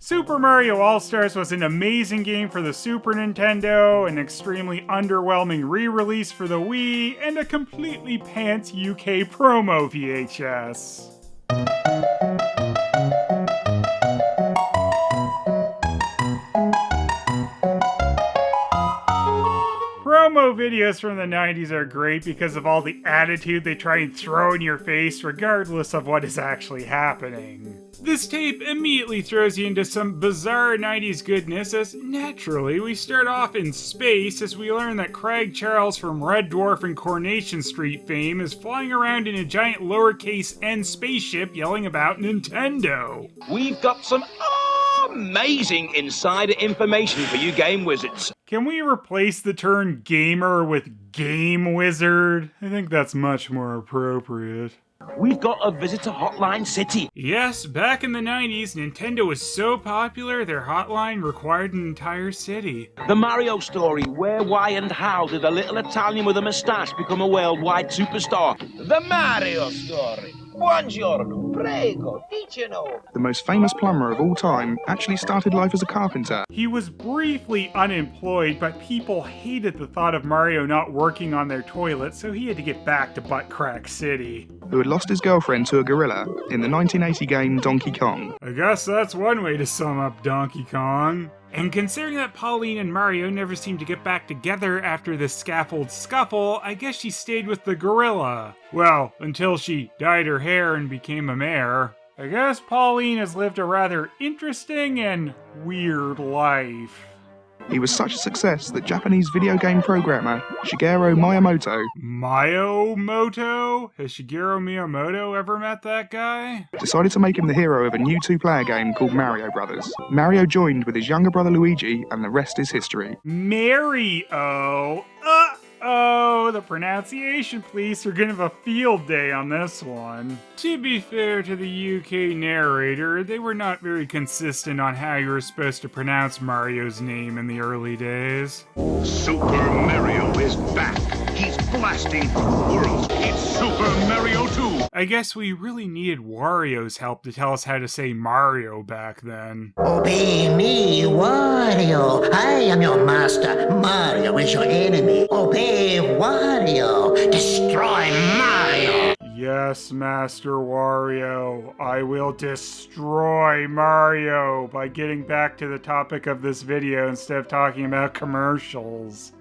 Super Mario All-Stars was an amazing game for the Super Nintendo, an extremely underwhelming re-release for the Wii, and a completely pants UK promo VHS. Promo videos from the 90s are great because of all the attitude they try and throw in your face regardless of what is actually happening. This tape immediately throws you into some bizarre 90s goodness as naturally we start off in space as we learn that Craig Charles from Red Dwarf and Coronation Street fame is flying around in a giant lowercase n spaceship yelling about Nintendo. We've got some amazing insider information for you game wizards. Can we replace the term gamer with game wizard? I think that's much more appropriate. We've got a visitor hotline city. Yes, back in the 90s, Nintendo was so popular, their hotline required an entire city. The Mario story, where, why, and how did a little Italian with a moustache become a worldwide superstar? The Mario story. Buongiorno, prego, diceno. The most famous plumber of all time actually started life as a carpenter. He was briefly unemployed, but people hated the thought of Mario not working on their toilet, so he had to get back to Butt Crack City. Who had lost his girlfriend to a gorilla in the 1980 game Donkey Kong. I guess that's one way to sum up Donkey Kong. And considering that Pauline and Mario never seemed to get back together after the scaffold scuffle, I guess she stayed with the gorilla. Well, until she dyed her hair and became a mare. I guess Pauline has lived a rather interesting and weird life. He was such a success that Japanese video game programmer Shigeru Miyamoto Miyamoto? Has Shigeru Miyamoto ever met that guy? decided to make him the hero of a new two-player game called Mario Brothers. Mario joined with his younger brother Luigi, and the rest is history. Mario? Uh-oh, the pronunciation police are gonna have a field day on this one. To be fair to the UK narrator, they were not very consistent on how you were supposed to pronounce Mario's name in the early days. Super Mario is back. He's blasting worlds. It's Super Mario 2. I guess we really needed Wario's help to tell us how to say Mario back then. Obey me, Wario. I am your master. Mario is your enemy. Obey Wario. Destroy Mario. Yes, Master Wario, I will destroy Mario by getting back to the topic of this video instead of talking about commercials.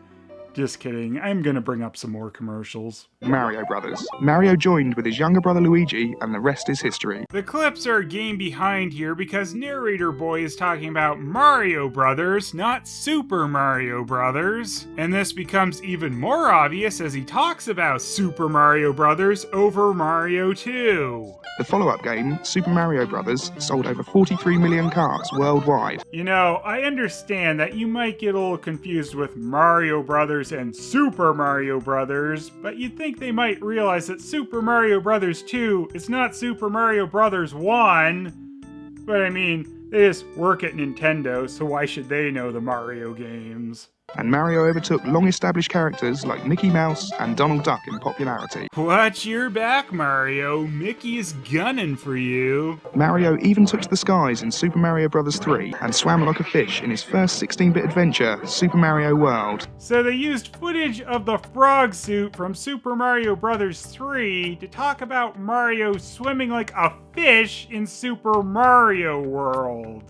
Just kidding, I'm gonna bring up some more commercials. Mario Brothers. Mario joined with his younger brother Luigi, and the rest is history. The clips are a game behind here because Narrator Boy is talking about Mario Brothers, not Super Mario Brothers. And this becomes even more obvious as he talks about Super Mario Brothers over Mario 2. The follow-up game, Super Mario Brothers, sold over 43 million carts worldwide. You know, I understand that you might get a little confused with Mario Brothers and Super Mario Brothers, but you'd think they might realize that Super Mario Brothers 2 is not Super Mario Brothers 1. But I mean, they just work at Nintendo, so why should they know the Mario games? And Mario overtook long-established characters like Mickey Mouse and Donald Duck in popularity. Watch your back, Mario. Mickey is gunning for you. Mario even took to the skies in Super Mario Bros. 3 and swam like a fish in his first 16-bit adventure, Super Mario World. So they used footage of the frog suit from Super Mario Bros. 3 to talk about Mario swimming like a fish in Super Mario World.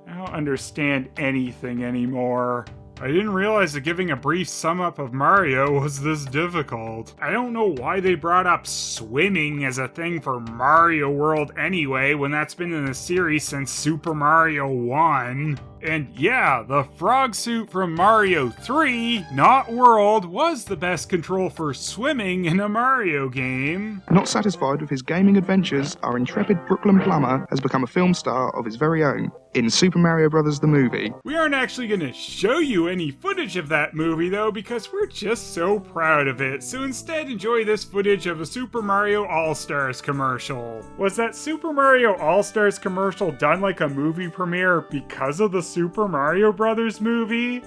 I don't understand anything anymore. I didn't realize that giving a brief sum up of Mario was this difficult. I don't know why they brought up swimming as a thing for Mario World anyway, when that's been in the series since Super Mario 1. And yeah, the frog suit from Mario 3, not World, was the best control for swimming in a Mario game. Not satisfied with his gaming adventures, our intrepid Brooklyn plumber has become a film star of his very own in Super Mario Bros. The movie. We aren't actually going to show you any footage of that movie though, because we're just so proud of it. So instead, enjoy this footage of a Super Mario All-Stars commercial. Was that Super Mario All-Stars commercial done like a movie premiere because of the Super Mario Brothers movie?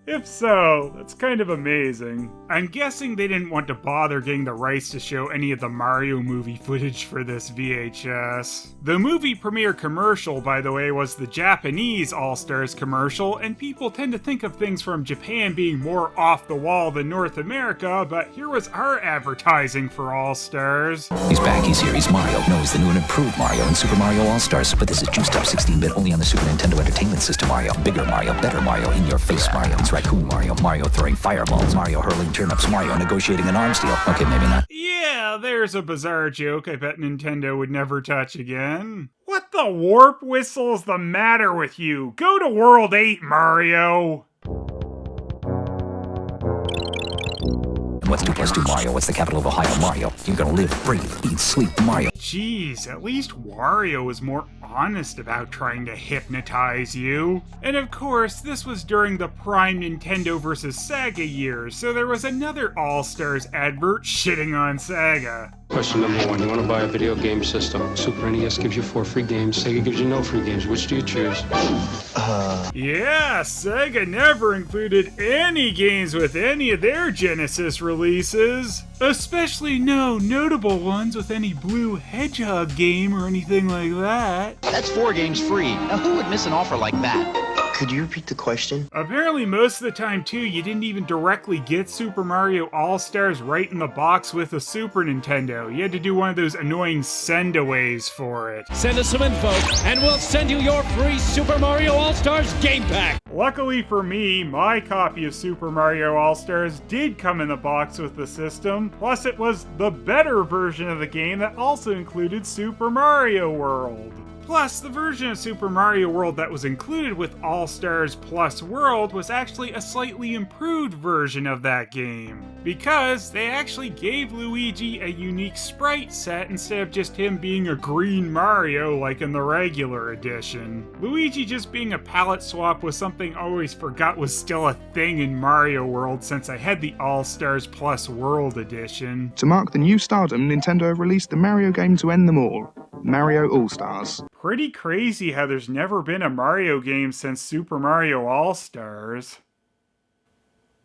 If so, that's kind of amazing. I'm guessing they didn't want to bother getting the rights to show any of the Mario movie footage for this VHS. The movie premiere commercial, by the way, was the Japanese All-Stars commercial, and people tend to think of things from Japan being more off the wall than North America, but here was our advertising for All-Stars. He's back, he's here, he's Mario. No, he's the new and improved Mario in Super Mario All-Stars, but this is juiced up 16-bit only on the Super Nintendo Entertainment System Mario. Bigger Mario, better Mario, in your face Mario. It's Raccoon Mario, Mario throwing fireballs, Mario hurling turnips, Mario negotiating an arms deal. Okay, maybe not. Yeah, there's a bizarre joke I bet Nintendo would never touch again. What the warp whistle's the matter with you? Go to World 8, Mario! What's 2 plus 2 Mario? What's the capital of Ohio? Mario. You're gonna live, breathe, eat, sleep, Mario. Jeez, at least Wario was more honest about trying to hypnotize you. And of course, this was during the prime Nintendo vs. Sega years, so there was another All-Stars advert shitting on Sega. Question number 1, you want to buy a video game system. Super NES gives you 4 free games, Sega gives you no free games. Which do you choose? Yeah, Sega never included any games with any of their Genesis releases. Especially no notable ones with any Blue Hedgehog game or anything like that. That's 4 games free. Now who would miss an offer like that? Could you repeat the question? Apparently most of the time too, you didn't even directly get Super Mario All-Stars right in the box with the Super Nintendo. You had to do one of those annoying send-aways for it. Send us some info, and we'll send you your free Super Mario All-Stars game pack! Luckily for me, my copy of Super Mario All-Stars did come in the box with the system, plus it was the better version of the game that also included Super Mario World. Plus, the version of Super Mario World that was included with All-Stars Plus World was actually a slightly improved version of that game, because they actually gave Luigi a unique sprite set instead of just him being a green Mario like in the regular edition. Luigi just being a palette swap was something I always forgot was still a thing in Mario World since I had the All-Stars Plus World edition. To mark the new stardom, Nintendo released the Mario game to end them all, Mario All-Stars. Pretty crazy how there's never been a Mario game since Super Mario All-Stars.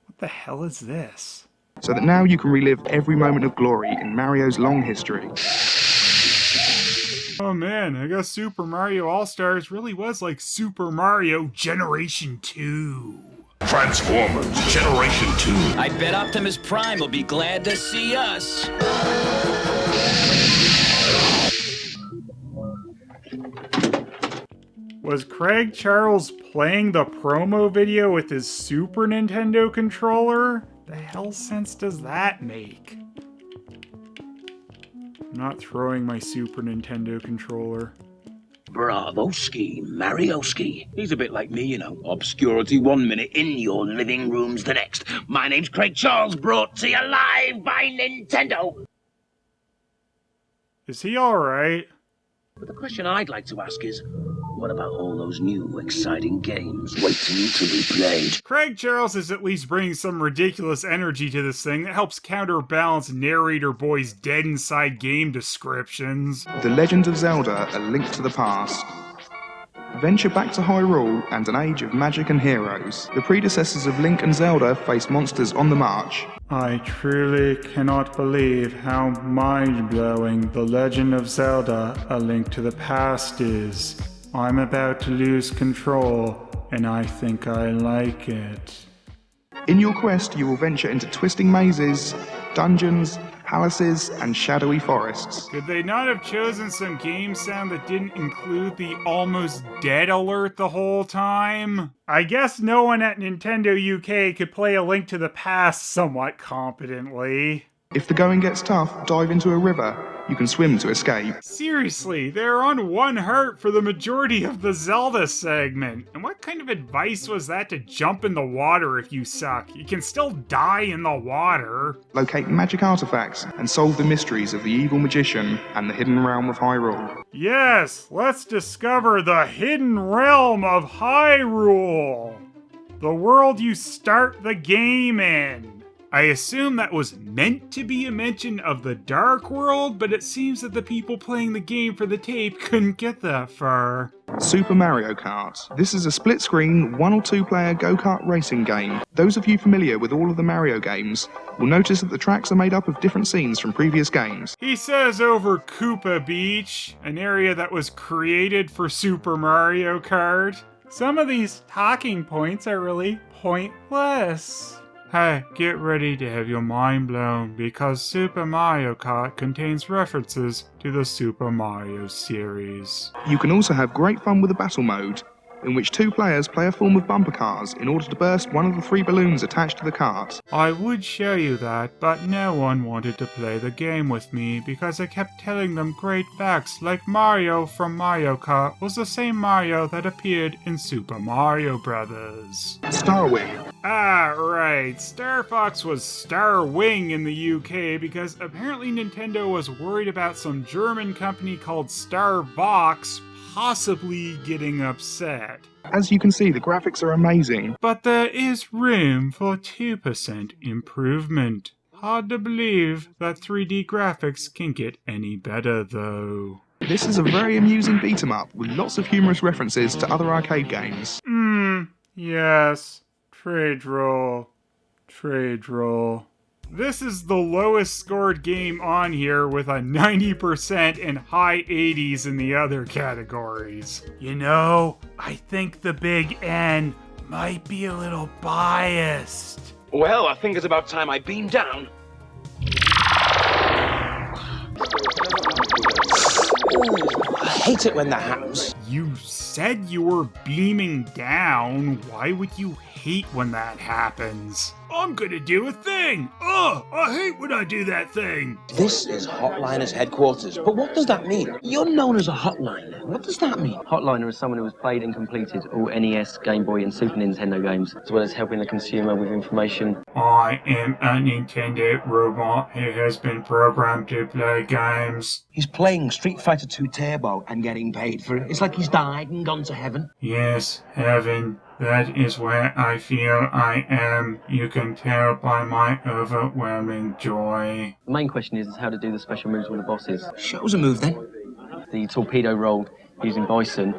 What the hell is this? So that now you can relive every moment of glory in Mario's long history. Oh man, I guess Super Mario All-Stars really was like Super Mario Generation 2. Transformers Generation 2. I bet Optimus Prime will be glad to see us. Was Craig Charles playing the promo video with his Super Nintendo controller? The hell sense does that make? I'm not throwing my Super Nintendo controller. Bravoski, Marioski. He's a bit like me, you know. Obscurity 1 minute, in your living rooms the next. My name's Craig Charles, brought to you live by Nintendo. Is he alright? But the question I'd like to ask is, what about all those new, exciting games waiting to be played? Craig Charles is at least bringing some ridiculous energy to this thing that helps counterbalance narrator boy's dead inside game descriptions. The Legend of Zelda, A Link to the Past. Venture back to Hyrule and an age of magic and heroes. The predecessors of Link and Zelda face monsters on the march. I truly cannot believe how mind-blowing The Legend of Zelda, A Link to the Past is. I'm about to lose control, and I think I like it. In your quest, you will venture into twisting mazes, dungeons, palaces, and shadowy forests. Could they not have chosen some game sound that didn't include the almost dead alert the whole time? I guess no one at Nintendo UK could play A Link to the Past somewhat competently. If the going gets tough, dive into a river. You can swim to escape. Seriously, they're on 1 heart for the majority of the Zelda segment. And what kind of advice was that to jump in the water if you suck? You can still die in the water. Locate magic artifacts and solve the mysteries of the evil magician and the hidden realm of Hyrule. Yes, let's discover the hidden realm of Hyrule. The world you start the game in. I assume that was meant to be a mention of the Dark World, but it seems that the people playing the game for the tape couldn't get that far. Super Mario Kart. This is a split-screen, 1 or 2 player go-kart racing game. Those of you familiar with all of the Mario games will notice that the tracks are made up of different scenes from previous games. He says over Koopa Beach, an area that was created for Super Mario Kart. Some of these talking points are really pointless. Hey, get ready to have your mind blown because Super Mario Kart contains references to the Super Mario series. You can also have great fun with the battle mode, in which 2 players play a form of bumper cars in order to burst one of the 3 balloons attached to the cart. I would show you that, but no one wanted to play the game with me because I kept telling them great facts like Mario from Mario Kart was the same Mario that appeared in Super Mario Bros. Star Wing. Ah, right. Star Fox was Star Wing in the UK because apparently Nintendo was worried about some German company called Star Fox possibly getting upset. As you can see, the graphics are amazing. But there is room for 2% improvement. Hard to believe that 3D graphics can get any better though. This is a very amusing beat-em-up with lots of humorous references to other arcade games. Yes. Trade roll. Trade roll. This is the lowest scored game on here with a 90% and high 80s in the other categories. You know, I think the Big N might be a little biased. Well, I think it's about time I beam down. Ooh, I hate it when that happens. You said you were beaming down. Why would you hate when that happens? I'm gonna do a thing. Ugh, I hate when I do that thing. This is Hotliner's headquarters, but what does that mean? You're known as a hotliner. What does that mean? Hotliner is someone who has played and completed all NES, Game Boy and Super Nintendo games, as well as helping the consumer with information. I am a Nintendo robot who has been programmed to play games. He's playing Street Fighter 2 Turbo and getting paid for it. It's like he's died and gone to heaven. Yes, heaven. That is where I feel I am. You can tell by my overwhelming joy. The main question is how to do the special moves with the bosses. Show us a move then. The torpedo roll using Bison.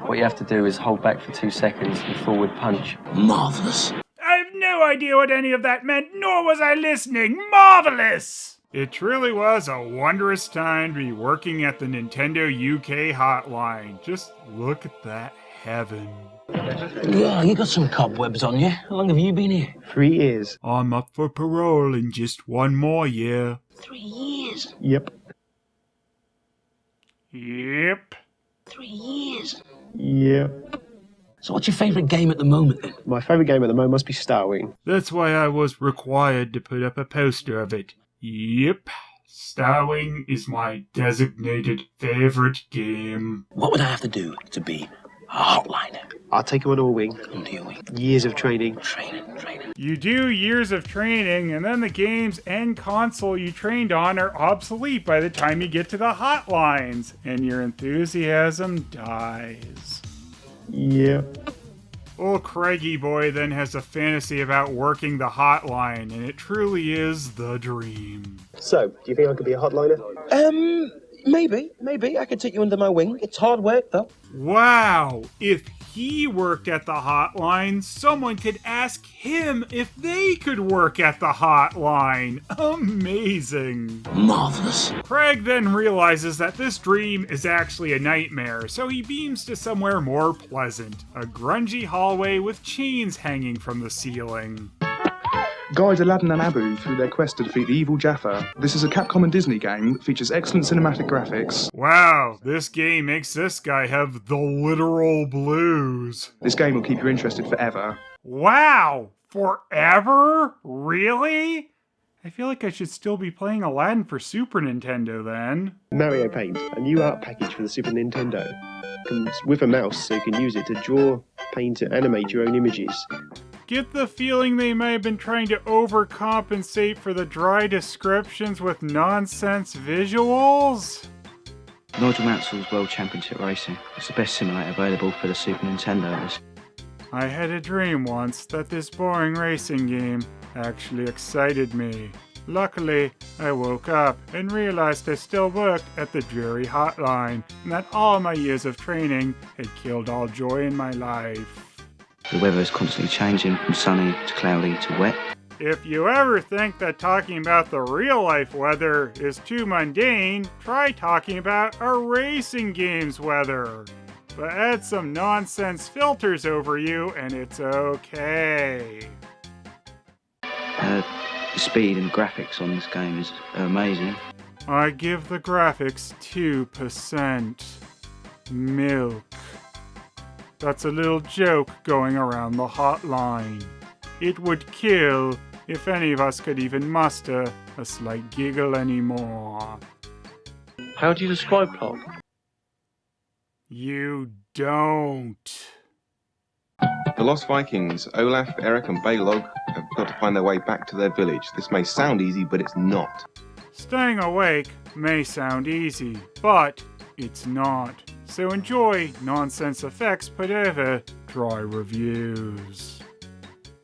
What you have to do is hold back for 2 seconds and forward punch. Marvellous. I have no idea what any of that meant, nor was I listening. Marvelous! It truly was a wondrous time to be working at the Nintendo UK hotline. Just look at that heaven. Yeah, you got some cobwebs on you. How long have you been here? 3 years. I'm up for parole in just 1 more year. 3 years? Yep. Yep. 3 years? Yep. So what's your favourite game at the moment then? My favourite game at the moment must be Star Wing. That's why I was required to put up a poster of it. Yep. Star Wing is my designated favourite game. What would I have to do to be a hotliner? I'll take you on a wing. Under your wing. Years of training. Training. You do years of training, and then the games and console you trained on are obsolete by the time you get to the hotlines, and your enthusiasm dies. Yep. Old Craigie boy then has a fantasy about working the hotline, and it truly is the dream. So, do you think I could be a hotliner? Maybe. I could take you under my wing. It's hard work, though. Wow! If he worked at the hotline, someone could ask him if they could work at the hotline. Amazing! Marvelous. Craig then realizes that this dream is actually a nightmare, so he beams to somewhere more pleasant. A grungy hallway with chains hanging from the ceiling. Guide Aladdin and Abu through their quest to defeat the evil Jaffa. This is a Capcom and Disney game that features excellent cinematic graphics. Wow, this game makes this guy have the literal blues. This game will keep you interested forever. Wow, forever? Really? I feel like I should still be playing Aladdin for Super Nintendo then. Mario Paint, a new art package for the Super Nintendo. Comes with a mouse so you can use it to draw, paint, and animate your own images. Get the feeling they may have been trying to overcompensate for the dry descriptions with nonsense visuals? Nigel Mansell's World Championship Racing. It's the best simulator available for the Super Nintendo. I had a dream once that this boring racing game actually excited me. Luckily, I woke up and realized I still worked at the dreary hotline, and that all my years of training had killed all joy in my life. The weather is constantly changing from sunny to cloudy to wet. If you ever think that talking about the real-life weather is too mundane, try talking about a racing game's weather. But add some nonsense filters over you and it's okay. The speed and graphics on this game is amazing. I give the graphics 2% milk. That's a little joke going around the hotline. It would kill if any of us could even muster a slight giggle anymore. How do you describe plot? You don't. The Lost Vikings, Olaf, Eric and Balog, have got to find their way back to their village. This may sound easy, but it's not. Staying awake may sound easy, but it's not. So enjoy nonsense effects put over dry reviews.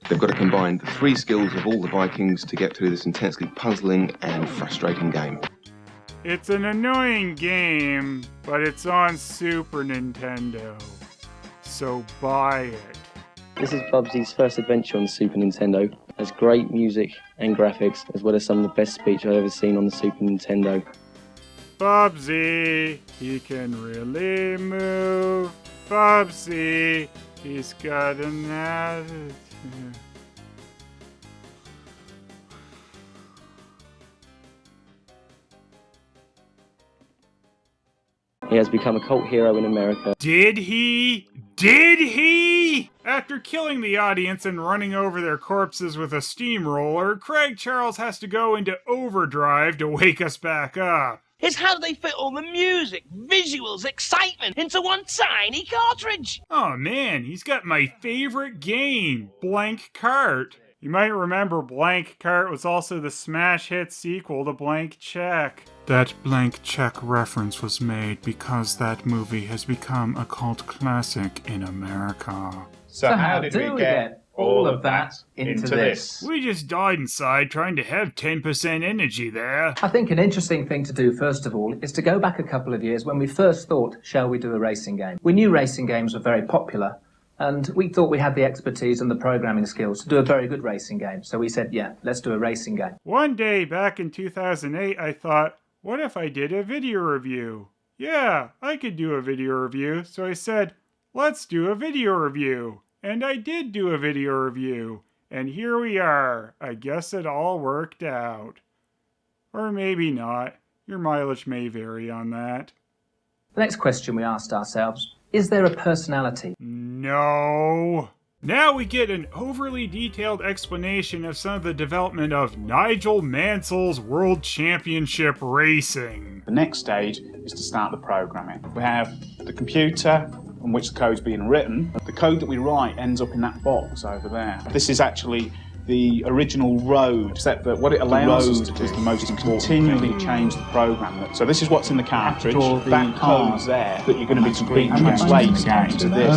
They've got to combine the 3 skills of all the Vikings to get through this intensely puzzling and frustrating game. It's an annoying game, but it's on Super Nintendo. So buy it. This is Bubsy's first adventure on the Super Nintendo. It has great music and graphics, as well as some of the best speech I've ever seen on the Super Nintendo. Bubsy, he can really move. Bubsy, he's got an attitude. He has become a cult hero in America. Did he? Did he? After killing the audience and running over their corpses with a steamroller, Craig Charles has to go into overdrive to wake us back up. It's how they fit all the music, visuals, excitement into one tiny cartridge. Oh man, he's got my favorite game, Blank Kart. You might remember Blank Kart was also the smash hit sequel to Blank Check. That Blank Check reference was made because that movie has become a cult classic in America. So how did we get all of that into this? We just died inside trying to have 10% energy there. I think an interesting thing to do, first of all, is to go back a couple of years when we first thought, shall we do a racing game? We knew racing games were very popular, and we thought we had the expertise and the programming skills to do a very good racing game. So we said, yeah, let's do a racing game. One day back in 2008, I thought, what if I did a video review? Yeah, I could do a video review. So I said, let's do a video review. And I did do a video review. And here we are. I guess it all worked out. Or maybe not. Your mileage may vary on that. The next question we asked ourselves, is there a personality? No. Now we get an overly detailed explanation of some of the development of Nigel Mansell's World Championship Racing. The next stage is to start the programming. We have the computer on which the code's being written. The code that we write ends up in that box over there. This is actually the original road, except that what it allows us to do is the most important continually change the program. So this is what's in the cartridge. That code's there that you're going to be completing translates into this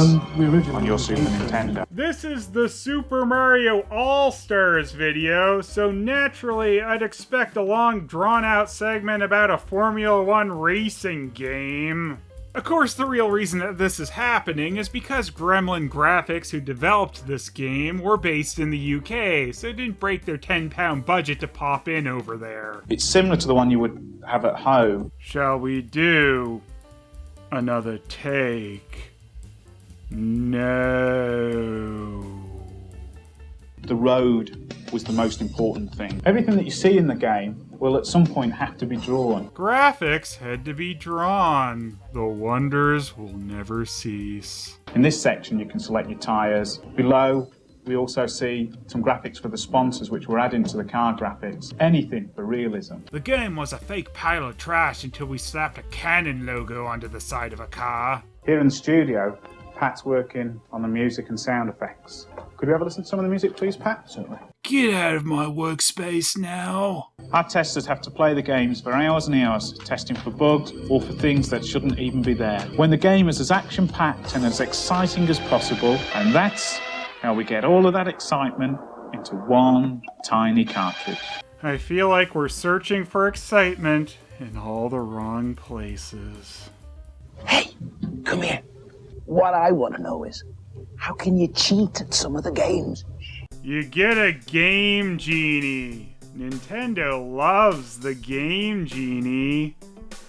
on your Super Nintendo. This is the Super Mario All-Stars video, so naturally I'd expect a long drawn-out segment about a Formula 1 racing game. Of course, the real reason that this is happening is because Gremlin Graphics, who developed this game, were based in the UK, so it didn't break their £10 budget to pop in over there. It's similar to the one you would have at home. Shall we do another take? No. The road was the most important thing. Everything that you see in the game will at some point have to be drawn. Graphics had to be drawn. The wonders will never cease. In this section you can select your tyres. Below we also see some graphics for the sponsors which we're adding to the car graphics. Anything for realism. The game was a fake pile of trash until we slapped a Canon logo onto the side of a car. Here in the studio, Pat's working on the music and sound effects. Could we have a listen to some of the music please, Pat? Certainly. Get out of my workspace now. Our testers have to play the games for hours and hours, testing for bugs or for things that shouldn't even be there. When the game is as action-packed and as exciting as possible, and that's how we get all of that excitement into one tiny cartridge. I feel like we're searching for excitement in all the wrong places. Hey, come here. What I want to know is, how can you cheat at some of the games? You get a Game Genie. Nintendo loves the Game Genie.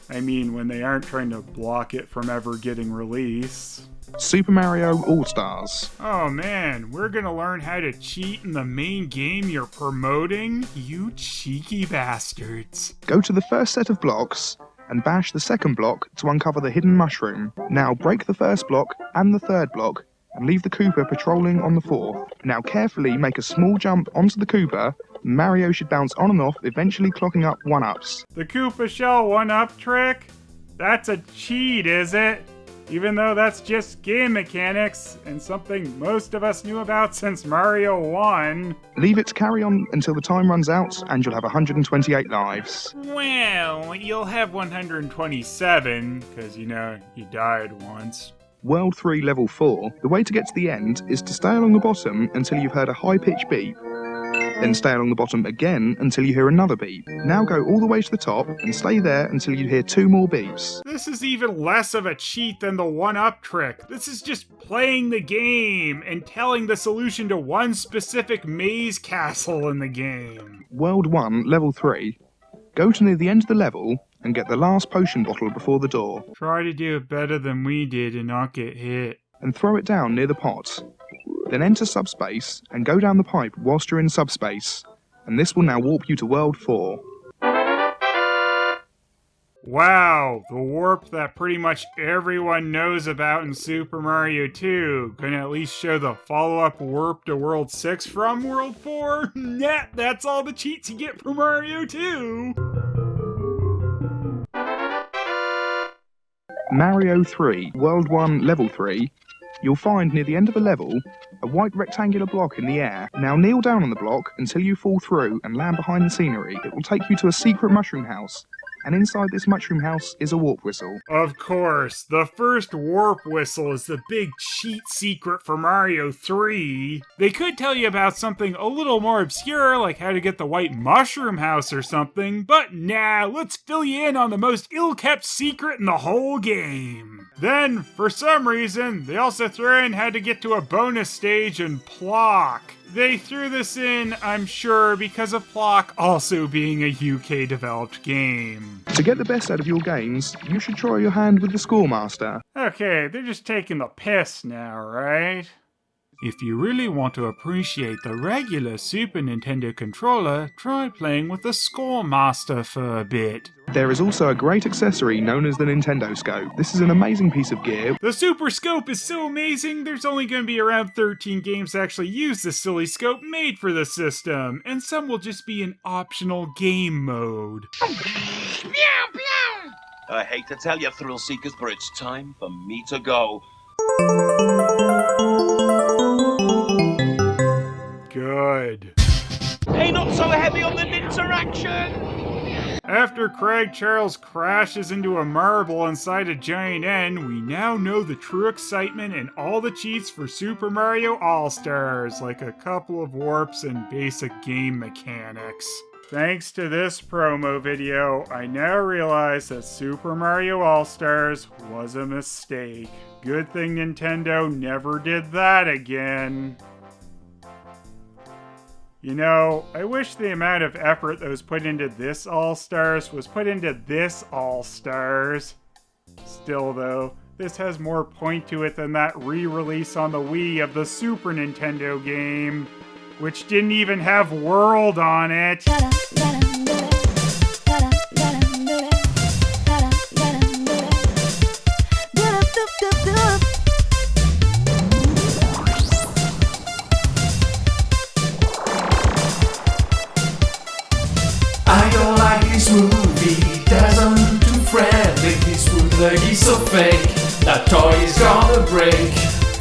I mean, when they aren't trying to block it from ever getting released. Super Mario All-Stars. Oh man, we're gonna learn how to cheat in the main game you're promoting? You cheeky bastards. Go to the first set of blocks and bash the second block to uncover the hidden mushroom. Now break the first block and the third block and leave the Koopa patrolling on the fourth. Now carefully make a small jump onto the Koopa. Mario should bounce on and off, eventually clocking up 1-ups. The Koopa Shell 1-up trick? That's a cheat, is it? Even though that's just game mechanics, and something most of us knew about since Mario 1. Leave it to carry on until the time runs out, and you'll have 128 lives. Well, you'll have 127, because, you died once. World 3 Level 4, the way to get to the end is to stay along the bottom until you've heard a high-pitched beep. Then stay along the bottom again until you hear another beep. Now go all the way to the top and stay there until you hear 2 more beeps. This is even less of a cheat than the 1-up trick. This is just playing the game and telling the solution to one specific maze castle in the game. World 1 Level 3, go to near the end of the level and get the last potion bottle before the door. Try to do it better than we did and not get hit. And throw it down near the pot. Then enter subspace and go down the pipe whilst you're in subspace. And this will now warp you to World 4. Wow, the warp that pretty much everyone knows about in Super Mario 2. Gonna at least show the follow-up warp to World 6 from World 4? Nah, that's all the cheats you get for Mario 2! Mario 3, World 1, Level 3, you'll find near the end of a level a white rectangular block in the air. Now kneel down on the block until you fall through and land behind the scenery. It will take you to a secret mushroom house, and inside this mushroom house is a warp whistle. Of course, the first warp whistle is the big cheat secret for Mario 3. They could tell you about something a little more obscure, like how to get the white mushroom house or something, but nah, let's fill you in on the most ill-kept secret in the whole game. Then, for some reason, they also threw in how to get to a bonus stage in Plock. They threw this in, I'm sure, because of Plock also being a UK-developed game. To get the best out of your games, you should try your hand with the Scoremaster. Okay, they're just taking the piss now, right? If you really want to appreciate the regular Super Nintendo controller, try playing with the Scoremaster for a bit. There is also a great accessory known as the Nintendo Scope. This is an amazing piece of gear. The Super Scope is so amazing, there's only going to be around 13 games that actually use this silly scope made for the system, and some will just be in optional game mode. I hate to tell you, thrill seekers, but it's time for me to go. Good. Hey, not so heavy on the interaction! After Craig Charles crashes into a marble inside a giant N, we now know the true excitement and all the cheats for Super Mario All-Stars, like a couple of warps and basic game mechanics. Thanks to this promo video, I now realize that Super Mario All-Stars was a mistake. Good thing Nintendo never did that again. You know, I wish the amount of effort that was put into this All-Stars was put into this All-Stars. Still though, this has more point to it than that re-release on the Wii of the Super Nintendo game, which didn't even have World on it. I don't like this movie, doesn't look too friendly. This bootleg is so fake, that toy is gonna break.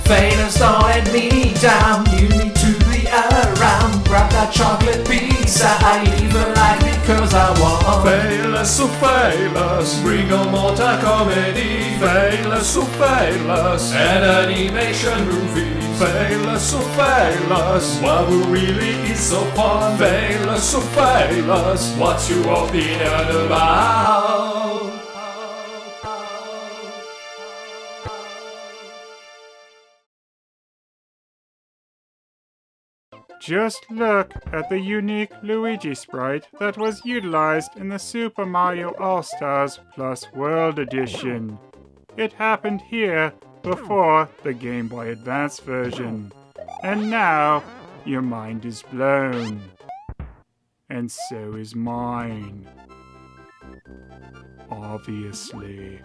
Faders, don't let me down, you need to be around. Grab that that chocolate pizza I even like because I want. Famous so famous, bring on more comedy. Famous so famous, and animation movies. Famous so famous, what really is so fun. Famous so famous, what's your opinion about? Just look at the unique Luigi sprite that was utilized in the Super Mario All-Stars Plus World Edition. It happened here before the Game Boy Advance version. And now, your mind is blown. And so is mine. Obviously.